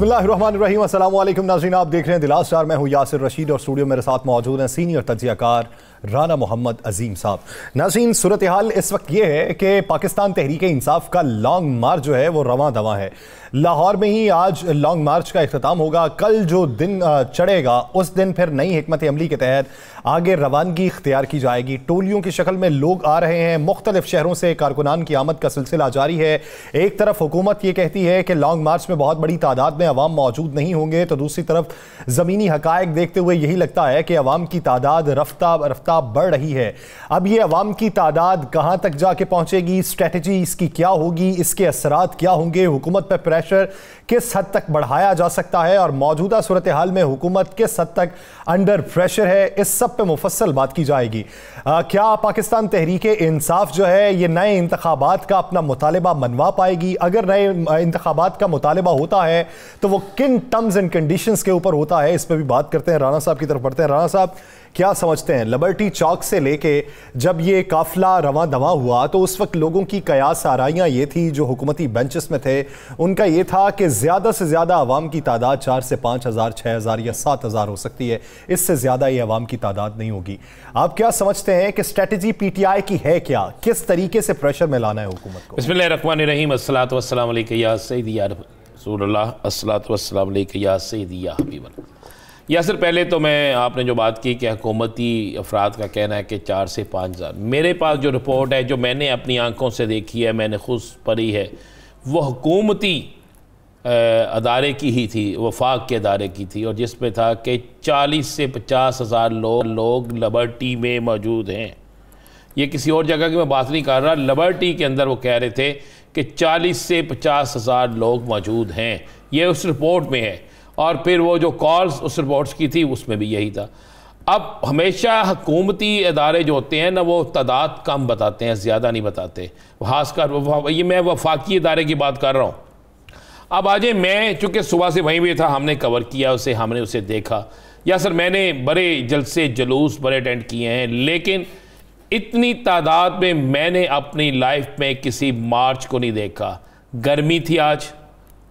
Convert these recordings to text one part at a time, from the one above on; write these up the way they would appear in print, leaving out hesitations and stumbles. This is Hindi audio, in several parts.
बिस्मिल्लाहिर्रहमानिर्रहीम। अस्सलाम वालेकुम नाज़रीन, आप देख रहे हैं दिलास स्टार। मैं हूं यासिर रशीद और स्टूडियो मेरे साथ मौजूद हैं सीनियर तज्ज़ियाकार राना मोहम्मद अजीम साहब। नाज़रीन, सूरत हाल इस वक्त ये है कि पाकिस्तान तहरीक इंसाफ का लॉन्ग मार्च जो है वो रवां दवा है। लाहौर में ही आज लॉन्ग मार्च का इख्तिताम होगा। कल जो दिन चढ़ेगा उस दिन फिर नई हिकमत अमली के तहत आगे रवानगी इख्तियार की जाएगी। टोलियों की शक्ल में लोग आ रहे हैं, मुख्तलिफ शहरों से कारकुनान की आमद का सिलसिला जारी है। एक तरफ हुकूमत ये कहती है कि लॉन्ग मार्च में बहुत बड़ी तादाद में अवाम मौजूद नहीं होंगे, तो दूसरी तरफ ज़मीनी हकायक देखते हुए यही लगता है कि अवाम की तादाद रफ्ता रफ्ता बढ़ रही है। अब ये अवाम की तादाद कहाँ तक जाके पहुँचेगी, स्ट्रेटजी इसकी क्या होगी, इसके असरात क्या होंगे, हुकूमत पर प्रेशर किस हद तक बढ़ाया जा सकता है और मौजूदा सूरत हाल में हुकूमत किस हद तक अंडर प्रेशर है, इस सब पे मुफस्सल बात की जाएगी। क्या पाकिस्तान तहरीक इंसाफ जो है ये नए इंतखाबात का अपना मुतालिबा मनवा पाएगी? अगर नए इंतखाबात का मुतालिबा होता है तो वो किन टर्म्स एंड कंडीशंस के ऊपर होता है, इस पर भी बात करते हैं। राना साहब की तरफ बढ़ते हैं। राना साहब, क्या समझते हैं, लिबर्टी चौक से लेके जब ये काफिला रवां दवा हुआ तो उस वक्त लोगों की कयास आराइयाँ ये थी, जो हुकूमती बेंचेस में थे उनका ये था कि ज़्यादा से ज़्यादा अवाम की तादाद 4 से 5 हज़ार, 6 हज़ार या 7 हज़ार हो सकती है, इससे ज़्यादा ये अवाम की तादाद नहीं होगी। आप क्या समझते हैं कि स्ट्रेटजी पीटीआई की है क्या, किस तरीके से प्रेशर में लाना है हुकूमत को? बिस्मिल्लाहिर्रहमानिर्रहीम, अस्सलातु वस्सलामु अलैका या सय्यदी या रसूलल्लाह, अस्सलातु वस्सलामु अलैका या सय्यदी या हबीबल्लाह। यासिर, पहले तो मैं आपने जो बात की कि हुकूमती अफराद का कहना है कि 4 से 5 हज़ार, मेरे पास जो रिपोर्ट है, जो मैंने अपनी आंखों से देखी है, मैंने खुद पढ़ी है, वो हुकूमती अदारे की ही थी, वफाक के अदारे की थी, और जिसमें था कि 40 से 50 हज़ार लोग लिबर्टी में मौजूद हैं। ये किसी और जगह की मैं बात नहीं कर रहा, लिबर्टी के अंदर वो कह रहे थे कि 40 से 50 हज़ार लोग मौजूद हैं। ये उस रिपोर्ट में है, और फिर वो जो कॉल्स उस रिपोर्ट्स की थी उसमें भी यही था। अब हमेशा हुकूमती अदारे जो होते हैं ना, वो तादाद कम बताते हैं, ज़्यादा नहीं बताते। खासकर ये मैं वफाकी अदारे की बात कर रहा हूँ। अब आज मैं चूँकि सुबह से वहीं भी था, हमने कवर किया उसे, हमने उसे देखा। या सर, मैंने बड़े जलसे जुलूस बड़े अटेंड किए हैं, लेकिन इतनी तादाद में मैंने अपनी लाइफ में किसी मार्च को नहीं देखा। गर्मी थी, आज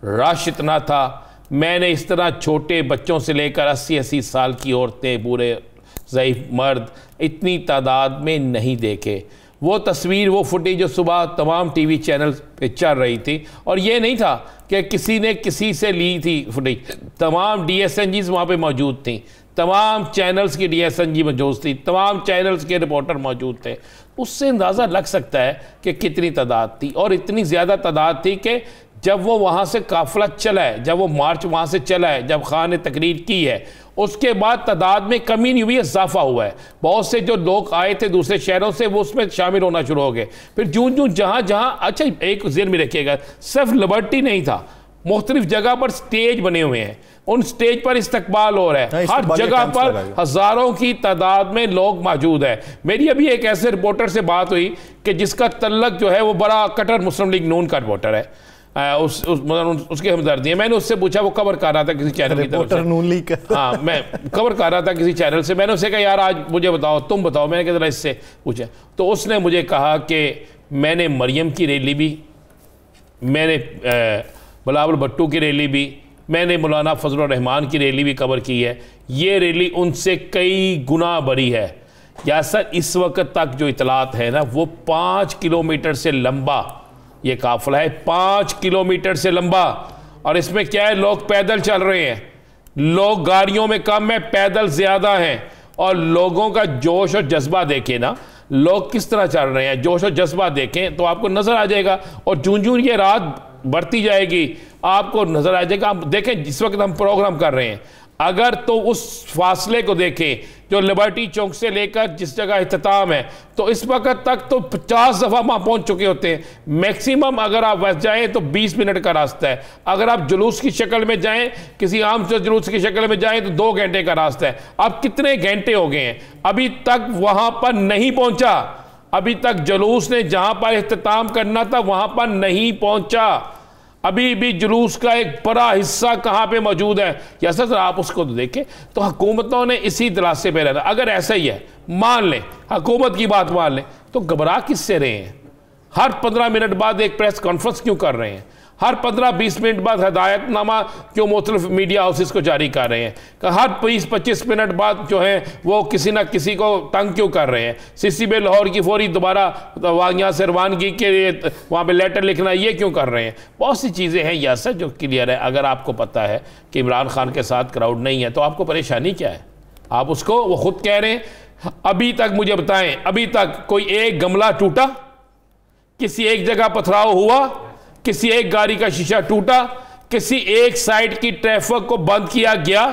रश इतना था, मैंने इस तरह छोटे बच्चों से लेकर 80-80 साल की औरतें, बूढ़े ज़ईफ़ मर्द इतनी तादाद में नहीं देखे। वो तस्वीर, वो फुटेज जो सुबह तमाम टीवी चैनल पे चल रही थी, और ये नहीं था कि किसी ने किसी से ली थी फुटेज, तमाम DSNGs वहाँ पे मौजूद थी, तमाम चैनल्स की DSNG मौजूद थी, तमाम चैनल्स के रिपोर्टर मौजूद थे। उससे अंदाज़ा लग सकता है कि कितनी तादाद थी, और इतनी ज़्यादा तादाद थी कि जब वो वहाँ से काफिला चला है, जब वो मार्च वहाँ से चला है, जब खान ने तकरीर की है, उसके बाद तादाद में कमी नहीं हुई, इजाफा हुआ है। बहुत से जो लोग आए थे दूसरे शहरों से, वो उसमें शामिल होना शुरू हो गए। फिर जूं जहाँ जहाँ, अच्छा एक ज़हन में रखिएगा, सिर्फ लिबर्टी नहीं था, मुख्तलिफ जगह पर स्टेज बने हुए हैं, उन स्टेज पर इस्तकबाल हो रहा है, हर जगह पर हज़ारों की तादाद में लोग मौजूद है। मेरी अभी एक ऐसे रिपोर्टर से बात हुई कि जिसका तल्लक जो है वो बड़ा कट्टर मुस्लिम लीग नून का रिपोर्टर है, उसके हमदर्दी है। मैंने उससे पूछा, वो कवर कर रहा था किसी चैनल की तरफ से, हाँ, मैं कवर कर रहा था किसी चैनल से। मैंने उससे कहा, यार आज मुझे बताओ, तुम बताओ। मैंने कहा जरा इससे पूछा, तो उसने मुझे कहा कि मैंने मरियम की रैली भी, मैंने बिलावल भट्टू की रैली भी, मैंने मौलाना फजलुर रहमान की रैली भी कवर की है। ये रैली उनसे कई गुना बड़ी है। या सर, इस वक्त तक जो इतलात है ना, वो 5 किलोमीटर से लंबा ये काफिला है, 5 किलोमीटर से लंबा। और इसमें क्या है, लोग पैदल चल रहे हैं, लोग गाड़ियों में कम है, पैदल ज़्यादा हैं। और लोगों का जोश और जज्बा देखें ना, लोग किस तरह चल रहे हैं, जोश और जज्बा देखें तो आपको नज़र आ जाएगा। और जूं ये रात बढ़ती जाएगी, आपको नज़र आ जाएगा। आप देखें, जिस वक्त हम प्रोग्राम कर रहे हैं, अगर तो उस फासले को देखें जो लिबर्टी चौक से लेकर जिस जगह इख्तिताम है, तो इस वक्त तक तो 50 दफ़ा वहाँ पहुँच चुके होते हैं मैक्सिमम। अगर आप वैसे जाएँ तो 20 मिनट का रास्ता है, अगर आप जुलूस की शक्ल में जाएँ, किसी आम से जुलूस की शक्ल में जाएँ तो 2 घंटे का रास्ता है। अब कितने घंटे हो गए हैं, अभी तक वहाँ पर नहीं पहुँचा। अभी तक जुलूस ने जहाँ पर इख्तिताम करना था वहाँ पर नहीं पहुँचा। अभी भी जुलूस का एक बड़ा हिस्सा कहाँ पे मौजूद है। या सर, आप उसको तो देखें, तो हुकूमतों ने इसी दरास्ते पे रहना। अगर ऐसा ही है, मान लें हुकूमत की बात मान लें, तो घबरा किससे रहे हैं? हर 15 मिनट बाद एक प्रेस कॉन्फ्रेंस क्यों कर रहे हैं? हर 15-20 मिनट बाद हदायतनामा क्यों मुख्तलिफ मीडिया हाउसेस को जारी कर रहे हैं? हर 20-25 मिनट बाद जो है वो किसी ना किसी को तंग क्यों कर रहे हैं? CCB लाहौर की फौरी दोबारा यहाँ से रवानगी के लिए वहाँ पे लेटर लिखना, ये क्यों कर रहे हैं? बहुत सी चीज़ें हैं यासर जो क्लियर है। अगर आपको पता है कि इमरान खान के साथ क्राउड नहीं है तो आपको परेशानी क्या है? आप उसको, वो खुद कह रहे हैं अभी तक मुझे बताएं, अभी तक कोई एक गमला टूटा? किसी एक जगह पथराव हुआ? किसी एक गाड़ी का शीशा टूटा? किसी एक साइड की ट्रैफिक को बंद किया गया?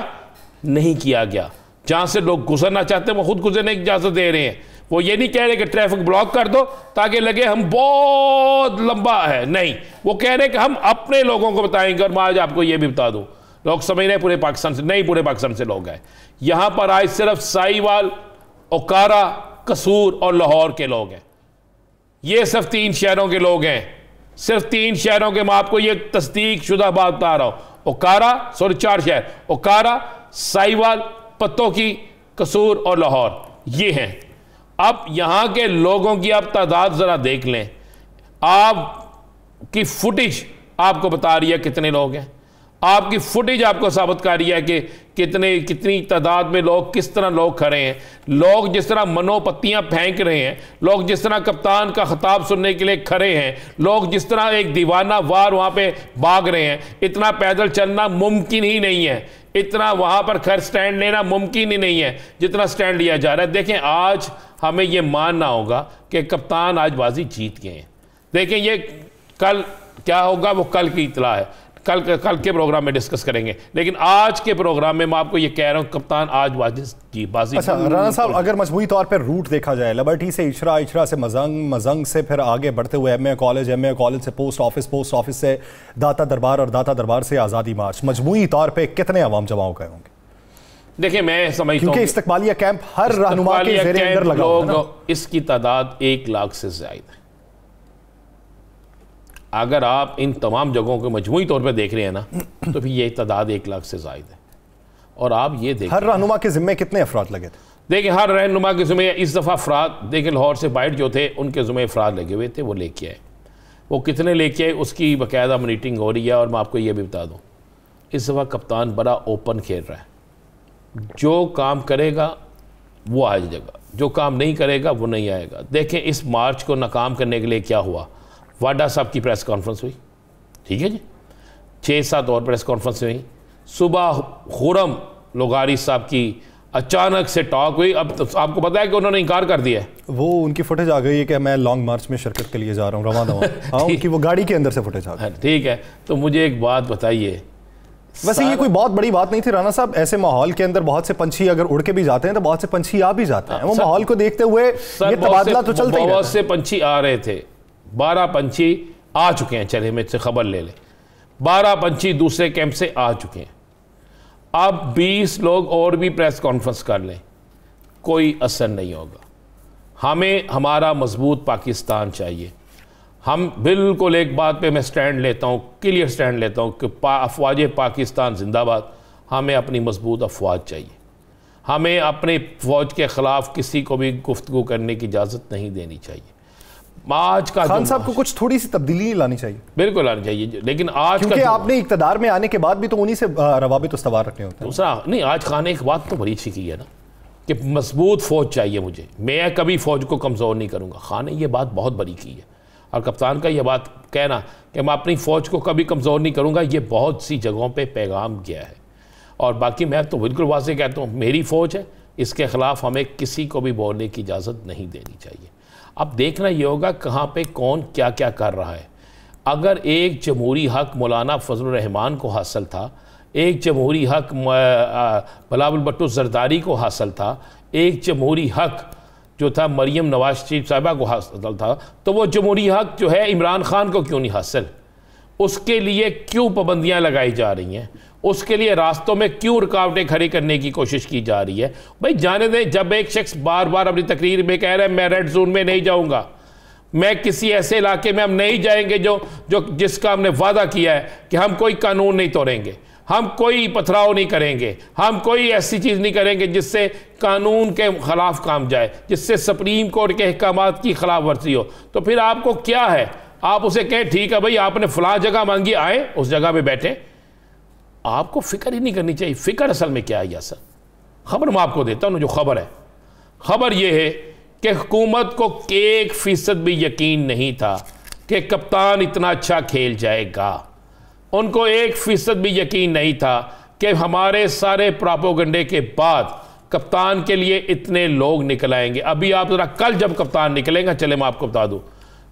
नहीं किया गया। जहां से लोग गुजरना चाहते हैं वो खुद गुजरने की इजाजत दे रहे हैं। वो ये नहीं कह रहे कि ट्रैफिक ब्लॉक कर दो ताकि लगे हम बहुत लंबा है, नहीं, वो कह रहे हैं कि हम अपने लोगों को बताएंगे। और मैं आज आपको ये भी बता दूं, लोग समझ रहे हैं पूरे पाकिस्तान से, नहीं, पूरे पाकिस्तान से लोग आए यहां पर। आज सिर्फ साहिवाल, ओकारा, कसूर और लाहौर के लोग हैं। ये सिर्फ 3 शहरों के लोग हैं, सिर्फ 3 शहरों के। मैं आपको ये तस्दीक शुदा बात बता रहा हूं। ओकारा, 4 शहर, ओकारा, साहिवाल, पत्तोकी, कसूर और लाहौर, ये हैं। अब यहां के लोगों की आप तादाद जरा देख लें, आपकी फुटेज आपको बता रही है कितने लोग हैं। आपकी फुटेज आपको साबित कर रही है कि कितनी तादाद में लोग, किस तरह लोग खड़े हैं। लोग जिस तरह मनोपत्तियां फेंक रहे हैं, लोग जिस तरह कप्तान का खिताब सुनने के लिए खड़े हैं, लोग जिस तरह एक दीवाना वार वहां पे भाग रहे हैं। इतना पैदल चलना मुमकिन ही नहीं है, इतना वहां पर खैर स्टैंड लेना मुमकिन ही नहीं है जितना स्टैंड लिया जा रहा है। देखें, आज हमें यह मानना होगा कि कप्तान आज बाजी जीत गए हैं। देखें, ये कल क्या होगा वो कल की इतला है, कल के प्रोग्राम में डिस्कस करेंगे, लेकिन आज के प्रोग्राम में मैं आपको ये कह रहा हूं कप्तान आज बाजी। अच्छा राना साहब, अगर मजमूई तौर पर रूट देखा जाए, लिबर्टी से इशरा, इशरा से मजंग, मजंग से फिर आगे बढ़ते हुए MA कॉलेज, MA कॉलेज से पोस्ट ऑफिस, पोस्ट ऑफिस से दाता दरबार और दाता दरबार से आज़ादी मार्च, मजमूई तौर पर कितने अवाम जमा हो गए होंगे? देखिए, मैं समझता हूं क्योंकि इस्तकबालिया कैंप हर रहनुमा के ज़ेरे अंदर लगा हुआ है। इसकी तादाद 1 लाख से ज्यादा है। अगर आप इन तमाम जगहों को मजमूई तौर पे देख रहे हैं ना, तो फिर ये तादाद 1 लाख से ज़ायद है। और आप ये देखें, हर रहनुमा के ज़िम्मे कितने अफराद लगे थे? देखिए, हर रहनुमा के ज़िम्मे इस दफ़ा अफराद, देखिए लाहौर से बाइट जो थे उनके ज़िम्मे अफराद लगे हुए थे, वो लेके आए। वो कितने लेके आए उसकी बाकायदा मीटिंग हो रही है। और मैं आपको ये भी बता दूँ, इस दफ़ा कप्तान बड़ा ओपन खेल रहा है। जो काम करेगा वो आ जाएगा, जो काम नहीं करेगा वो नहीं आएगा। देखें, इस मार्च को नाकाम करने के लिए क्या हुआ? वाडा साहब की प्रेस कॉन्फ्रेंस हुई, ठीक है जी, 6-7 और प्रेस कॉन्फ्रेंस हुई। सुबह खुरम लोगारी साहब की अचानक से टॉक हुई। अब तो आपको पता है कि उन्होंने इनकार कर दिया है। वो उनकी फुटेज आ गई है कि मैं लॉन्ग मार्च में शिरकत के लिए जा रहा हूँ, रवाना हूँ। हाँ, उनकी वो गाड़ी के अंदर से फुटेज आ गई। ठीक है, तो मुझे एक बात बताइए, वैसे ये कोई बहुत बड़ी बात नहीं थी राना साहब। ऐसे माहौल के अंदर बहुत से पंछी अगर उड़ के भी जाते हैं तो बहुत से पंछी आ भी जाते हैं। वो माहौल को देखते हुए ये तबादला तो चलता ही रहता है। बहुत से पंछी आ रहे थे, 12 पंछी आ चुके हैं। चले मेरे से खबर ले लें, 12 पंछी दूसरे कैंप से आ चुके हैं। अब 20 लोग और भी प्रेस कॉन्फ्रेंस कर लें, कोई असर नहीं होगा। हमें हमारा मजबूत पाकिस्तान चाहिए। हम बिल्कुल एक बात पे मैं स्टैंड लेता हूँ, क्लियर स्टैंड लेता हूँ कि अफवाज पाकिस्तान जिंदाबाद। हमें अपनी मजबूत अफवाज चाहिए। हमें अपने फ़ौज के ख़िलाफ़ किसी को भी गुफ्तगू करने की इजाज़त नहीं देनी चाहिए। आज का खान साहब को कुछ थोड़ी सी तब्दीली लानी चाहिए, बिल्कुल लानी चाहिए, लेकिन आज क्योंकि आपने इक़्तिदार में आने के बाद भी तो उन्हीं से रवाबित इस्तवार रखने होते हैं। दूसरा नहीं, आज खान ने एक बात तो बड़ी अच्छी की है ना कि मजबूत फ़ौज चाहिए मुझे, मैं कभी फ़ौज को कमज़ोर नहीं करूँगा। खान ने यह बात बहुत बड़ी की है। और कप्तान का यह बात कहना कि मैं अपनी फ़ौज को कभी कमज़ोर नहीं करूँगा, ये बहुत सी जगहों पर पैगाम गया है। और बाकी मैं तो बिल्कुल वाज़ेह कहता हूँ, मेरी फ़ौज है, इसके ख़िलाफ़ हमें किसी को भी बोलने की इजाज़त नहीं देनी चाहिए। अब देखना ये होगा कहाँ पे कौन क्या क्या कर रहा है। अगर एक जमहूरी हक़ मौलाना फजलुर रहमान को हासिल था, एक जमहूरी हक़ बिलावल भुट्टो ज़रदारी को हासिल था, एक जमहूरी हक़ जो था मरियम नवाज शरीफ साहिबा को हासिल था, तो वो जमहूरी हक़ जो है इमरान खान को क्यों नहीं हासिल? उसके लिए क्यों पाबंदियाँ लगाई जा रही हैं? उसके लिए रास्तों में क्यों रुकावटें खड़ी करने की कोशिश की जा रही है? भाई जाने दें। जब एक शख्स बार बार अपनी तकरीर में कह रहा है मैं रेड जोन में नहीं जाऊंगा, मैं किसी ऐसे इलाके में हम नहीं जाएंगे जो जिसका हमने वादा किया है कि हम कोई कानून नहीं तोड़ेंगे, हम कोई पथराव नहीं करेंगे, हम कोई ऐसी चीज़ नहीं करेंगे जिससे कानून के खिलाफ काम जाए, जिससे सुप्रीम कोर्ट के अहकामात की खिलाफ वर्जी हो। तो फिर आपको क्या है, आप उसे कहें ठीक है भाई आपने फलां जगह मांगी, आए उस जगह पे बैठे। आपको फिक्र ही नहीं करनी चाहिए। फिक्र असल में क्या है यासर, खबर मैं आपको देता हूँ जो खबर है। खबर यह है कि हुकूमत को 1% भी यकीन नहीं था कि कप्तान इतना अच्छा खेल जाएगा। उनको 1% भी यकीन नहीं था कि हमारे सारे प्रोपेगेंडे के बाद कप्तान के लिए इतने लोग निकल आएंगे। अभी आप ज़रा कल जब कप्तान निकलेगा, चले मैं आपको बता दूं,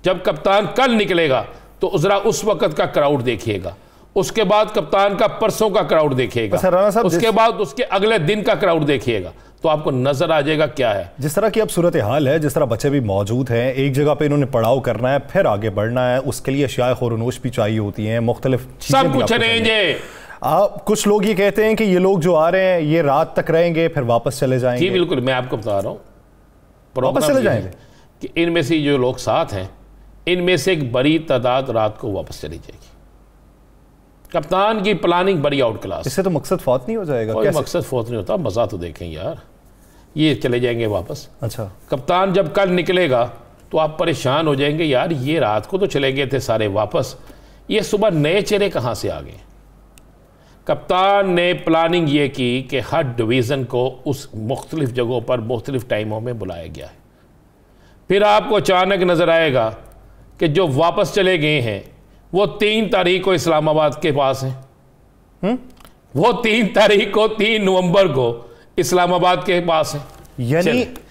जब कप्तान कल निकलेगा तो ज़रा उस वक्त का क्राउड देखिएगा, उसके बाद कप्तान का परसों का क्राउड देखिएगा, उसके बाद उसके अगले दिन का क्राउड देखिएगा, तो आपको नजर आ जाएगा क्या है। जिस तरह की अब सूरत हाल है, जिस तरह बच्चे भी मौजूद हैं, एक जगह पे इन्होंने पड़ाव करना है, फिर आगे बढ़ना है, उसके लिए अशिया खुरनोश भी चाहिए होती हैं, मुख्तलिफ सब कुछ अरेंज है। कुछ लोग ये कहते हैं कि ये लोग जो आ रहे हैं ये रात तक रहेंगे फिर वापस चले जाएंगे। जी बिल्कुल, मैं आपको बता रहा हूँ, वापस चले जाएंगे कि इनमें से जो लोग साथ हैं, इनमें से एक बड़ी तादाद रात को वापस चली जाएगी। कप्तान की प्लानिंग बड़ी आउट क्लास। इससे तो मकसद फौत नहीं हो जाएगा? कोई मकसद फौत नहीं होता, मजा तो देखें यार, ये चले जाएंगे वापस। अच्छा, कप्तान जब कल निकलेगा तो आप परेशान हो जाएंगे, यार ये रात को तो चले गए थे सारे वापस, ये सुबह नए चेहरे कहाँ से आ गए। कप्तान ने प्लानिंग ये की कि हर डिवीज़न को उस मुख्तलिफ जगहों पर मुख्तलिफ टाइमों में बुलाया गया है। फिर आपको अचानक नज़र आएगा कि जो वापस चले गए हैं वो 3 तारीख को इस्लामाबाद के पास हैं। वो 3 तारीख को 3 नवंबर को इस्लामाबाद के पास है।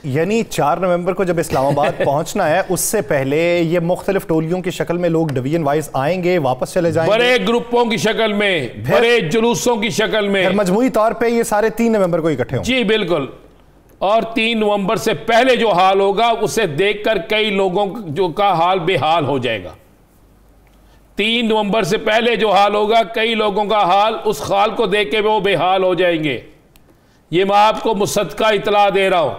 यानी 4 नवंबर को जब इस्लामाबाद पहुंचना है उससे पहले ये मुख्तलिफ टोलियों की शक्ल में लोग डिवीजन वाइज आएंगे, वापस चले जाएंगे, बड़े ग्रुपों की शक्ल में, बड़े जुलूसों की शक्ल में, मजमूई तौर पे ये सारे 3 नवंबर को इकट्ठे होंगे। जी बिल्कुल। और 3 नवंबर से पहले जो हाल होगा उसे देखकर कई लोगों जो का हाल बेहाल हो जाएगा। 3 नवंबर से पहले जो हाल होगा, कई लोगों का हाल उस हाल को देख के वो बेहाल हो जाएंगे। ये मैं आपको मुसद्दका इतला दे रहा हूं।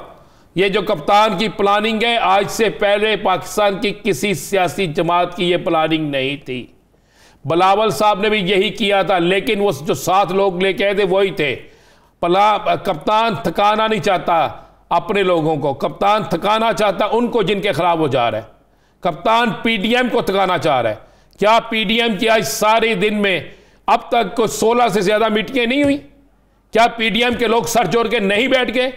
ये जो कप्तान की प्लानिंग है, आज से पहले पाकिस्तान की किसी सियासी जमात की ये प्लानिंग नहीं थी। बिलावल साहब ने भी यही किया था, लेकिन वो जो 7 लोग लेके आए थे वही थे। कप्तान थकाना नहीं चाहता अपने लोगों को, कप्तान थकाना चाहता उनको जिनके खिलाफ वो जा रहा है। कप्तान पीडीएम को थकाना चाह रहा है। क्या पीडीएम की आज सारे दिन में अब तक को 16 से ज्यादा मीटिंगें नहीं हुई? क्या पीडीएम के लोग सर जोड़ के नहीं बैठ गए?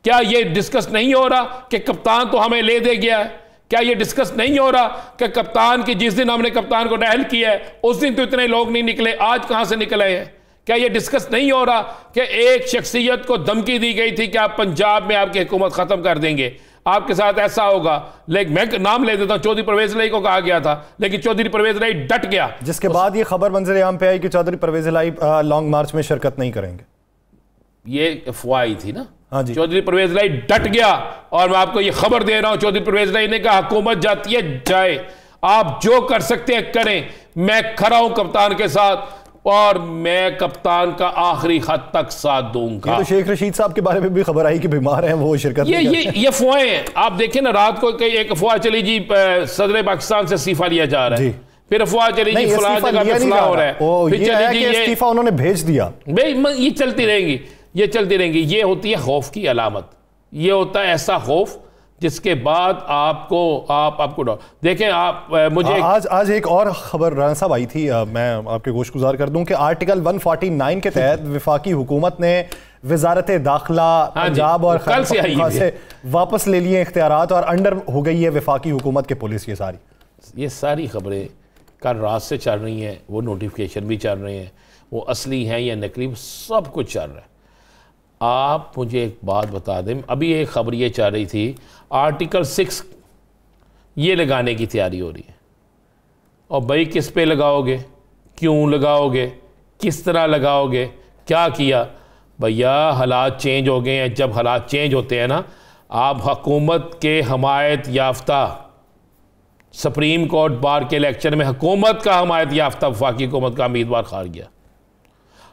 क्या ये डिस्कस नहीं हो रहा कि कप्तान तो हमें ले दे गया है? क्या ये डिस्कस नहीं हो रहा कि कप्तान की जिस दिन हमने कप्तान को नाअहल किया है उस दिन तो इतने लोग नहीं निकले, आज कहां से निकल आए हैं? क्या ये डिस्कस नहीं हो रहा कि एक शख्सियत को धमकी दी गई थी कि आप पंजाब में आपकी हुकूमत खत्म कर देंगे, आपके साथ ऐसा होगा? लेकिन मैं नाम ले देता हूं, चौधरी परवेज लाई को कहा गया था, लेकिन चौधरी परवेज लाई डट गया। जिसके बाद ये खबर मंजर आम पे आई कि चौधरी परवेज लाई लॉन्ग मार्च में शिरकत नहीं करेंगे। ये अफवाह आई थी ना। हाँ जी। चौधरी परवेज लाई डट गया और मैं आपको ये खबर दे रहा हूं, चौधरी परवेज लाई ने कहा हुकूमत जाती है जाए, आप जो कर सकते हैं करें, मैं खड़ा हूं कप्तान के साथ और मैं कप्तान का आखिरी हद तक साथ दूंगा। तो शेख रशीद साहब के बारे में भी खबर आई कि बीमार हैं, वो शिरकत ये अफवाहें हैं। आप देखें ना, रात को एक अफवाह चली जी सदर पाकिस्तान से इस्तीफा लिया जा रहा है, फिर अफवाह चली जी फलां जगह पे फलां हो रहा है, फिर चली जी ये इस्तीफा उन्होंने भेज दिया। ये चलती रहेंगी, ये चलती रहेंगी। ये होती है खौफ की अलामत, ये होता है ऐसा खौफ जिसके बाद आपको देखें। आप मुझे आज एक और खबर राना साहब आई थी, मैं आपके गोश गुजार कर दूं कि आर्टिकल 149 के तहत विफाकी हुकूमत ने वजारत दाखिला पंजाब और कल से वापस ले लिए इख्तियारात और अंडर हो गई है विफाकी हुकूमत के पुलिस। ये सारी खबरें कल रात से चल रही हैं, वो नोटिफिकेशन भी चल रहे हैं, वो असली हैं या नकली, सब कुछ चल रहा है। आप मुझे एक बात बता दें, अभी एक खबर ये चल रही थी आर्टिकल 6 ये लगाने की तैयारी हो रही है। और भाई किस पे लगाओगे, क्यों लगाओगे, किस तरह लगाओगे, क्या किया? भैया हालात चेंज हो गए हैं। जब हालात चेंज होते हैं ना, आप हुकूमत के हमायत याफ्ता सुप्रीम कोर्ट बार के इलेक्शन में हुकूमत का हमायत याफ्ता वफाकी हुकूमत का उम्मीदवार हार गया।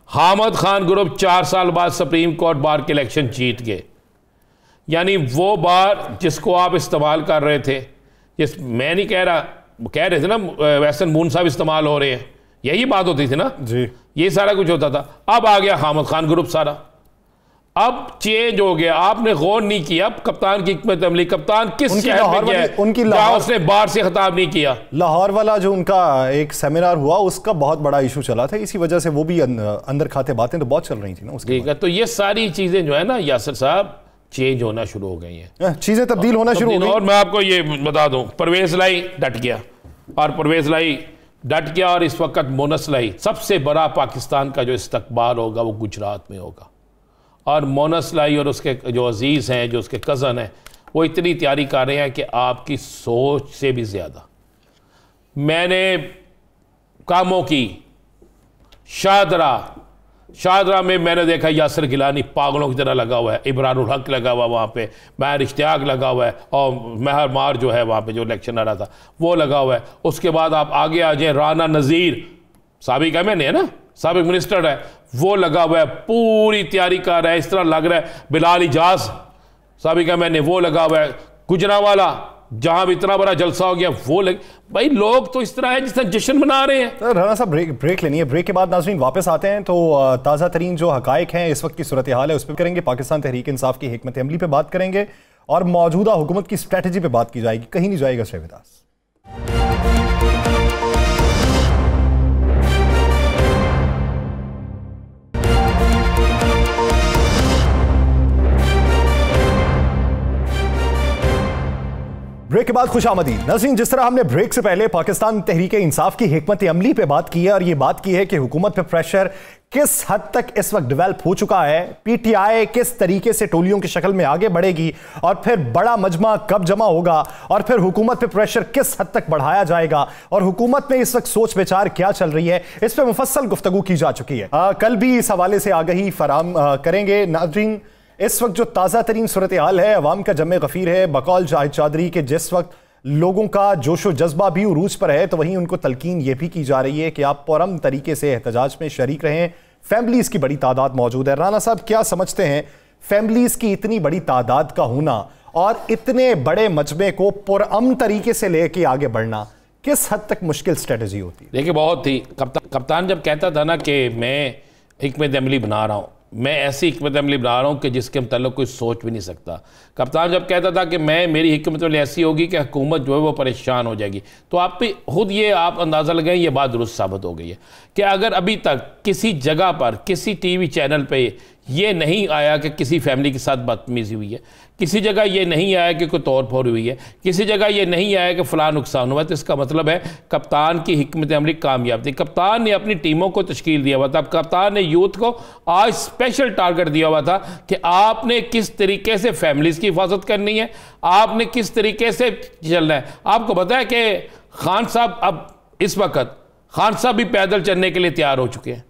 हामिद खान ग्रुप 4 साल बाद सुप्रीम कोर्ट बार के इलेक्शन जीत गए। यानी वो बार जिसको आप इस्तेमाल कर रहे थे, मैं नहीं कह रहा, कह रहे थे ना वैसन मून साहब इस्तेमाल हो रहे हैं, यही बात होती थी ना जी, ये सारा कुछ होता था। अब आ गया हामिद खान ग्रुप सारा, अब चेंज हो गया। आपने गौर नहीं किया कप्तान की हिकमत अमली, कप्तान किस शहर में गया है, उनकी उसने बाहर से खिताब नहीं किया। लाहौर वाला जो उनका एक सेमिनार हुआ उसका बहुत बड़ा इशू चला था, इसी वजह से वो भी अंदर खाते बातें तो बहुत चल रही थी ना उसके। ठीक है, तो ये सारी चीजें जो है ना यासिर साहब चेंज होना शुरू हो गई हैं, चीजें तब्दील होना शुरू हो गई। और मैं आपको ये बता दूं, परवेज लाई डट गया, और परवेज लाई डट गया, और इस वक्त मोनस लाई, सबसे बड़ा पाकिस्तान का जो इस्तकबाल होगा वो गुजरात में होगा। और मोनस लाई और उसके जो अजीज़ हैं, जो उसके कज़न हैं, वो इतनी तैयारी कर रहे हैं कि आपकी सोच से भी ज़्यादा। मैंने कामों की शाहदरा में मैंने देखा यासिर गिलानी पागलों की तरह लगा हुआ है, इब्रारुल हक लगा हुआ वहाँ पे, महर इश्तियाक लगा हुआ है, और महर मार जो है वहाँ पे जो इलेक्शन आ रहा था वो लगा हुआ है। उसके बाद आप आगे आ जाए, राना नज़ीर साबिक एमएन है ना, साबिक मिनिस्टर है, वो लगा हुआ है, पूरी तैयारी कर रहा है। इस तरह लग रहा है बिलाल इजाज साबिक एमएन वो लगा हुआ है, गुजरांवाला जहां भी इतना बड़ा जलसा हो गया वो भाई लोग तो इस तरह है जिस तरह जश्न मना रहे हैं। राना साहब ब्रेक लेनी है, ब्रेक के बाद नाज़रीन वापस आते हैं तो ताज़ा तरीन जो हकायक हैं इस वक्त की सूरत हाल है उस पर करेंगे, पाकिस्तान तहरीक इंसाफ की हिकमत अमली पे बात करेंगे और मौजूदा हुकूमत की स्ट्रेटजी पे बात की जाएगी। कहीं नहीं जाएगा शहविदास। ब्रेक के बाद खुश आमदीद नाज़रीन। जिस तरह हमने ब्रेक से पहले पाकिस्तान तहरीक इंसाफ की हिकमत अमली पे बात की है और ये बात की है कि हुकूमत पे प्रेशर किस हद तक इस वक्त डेवलप हो चुका है, पीटीआई किस तरीके से टोलियों की शक्ल में आगे बढ़ेगी और फिर बड़ा मजमा कब जमा होगा और फिर हुकूमत पे प्रेशर किस हद तक बढ़ाया जाएगा और हुकूमत में इस वक्त सोच विचार क्या चल रही है, इस पर मुफस्सल गुफ्तगू की जा चुकी है। कल भी इस हवाले से आगाही फराम करेंगे। नाज़रीन इस वक्त जो ताज़ा तरीन सूरत हाल है, अवाम का जमे गफीर है। बकौल जाहिद चौधरी के जिस वक्त लोगों का जोशो जज्बा भी उरूज पर है तो वहीं उनको तलकीन ये भी की जा रही है कि आप पुरअमन तरीके से एहतजाज में शरीक रहें। फैमिलीज़ की बड़ी तादाद मौजूद है। राना साहब क्या समझते हैं फैमिलीज़ की इतनी बड़ी तादाद का होना और इतने बड़े मजमे को पुरअमन तरीके से लेके आगे बढ़ना किस हद तक मुश्किल स्ट्रेटजी होती है? देखिए बहुत थी। कप्तान जब कहता था ना कि मैं हिकमत अमली बना रहा हूँ, मैं ऐसी हिकमत अमली बना रहा हूँ कि जिसके मतलब कोई सोच भी नहीं सकता। कप्तान जब कहता था कि मेरी हिकमत अमली ऐसी होगी कि हुकूमत जो है वो परेशान हो जाएगी, तो आप भी खुद ये आप अंदाज़ा लगाएं, ये बात दुरुस्त साबित हो गई है कि अगर अभी तक किसी जगह पर किसी टीवी चैनल पे ये नहीं आया कि किसी फैमिली के साथ बदतमीज़ी हुई है, किसी जगह ये नहीं आया कि कोई तोड़ फोड़ हुई है, किसी जगह ये नहीं आया कि फ़लाँ नुकसान हुआ, तो इसका मतलब है कप्तान की हिकमत अमली कामयाब थी। कप्तान ने अपनी टीमों को तश्कील दिया हुआ था। कप्तान ने यूथ को आज स्पेशल टारगेट दिया हुआ था कि आपने किस तरीके से फैमिलीज़ की हिफाजत करनी है, आपने किस तरीके से चलना है। आपको पता है कि खान साहब अब इस वक्त खान साहब भी पैदल चलने के लिए तैयार हो चुके हैं।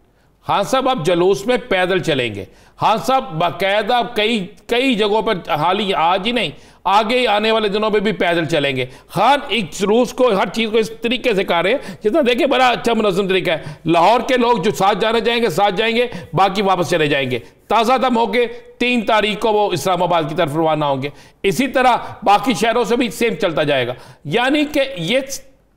खान साहब अब जलूस में पैदल चलेंगे। खान साहब बाकायदा कई जगहों पर हाल ही आज ही नहीं आगे आने वाले दिनों में भी पैदल चलेंगे। खान एक जलूस को हर चीज़ को इस तरीके से कर रहे हैं जितना देखिए बड़ा अच्छा मुनज़्ज़म तरीका है। लाहौर के लोग जो साथ जाने जाएंगे साथ जाएंगे, बाकी वापस चले जाएंगे। ताज़ा दम होके 3 तारीख को वो इस्लामाबाद की तरफ रवाना होंगे। इसी तरह बाकी शहरों से भी सेम चलता जाएगा। यानी कि ये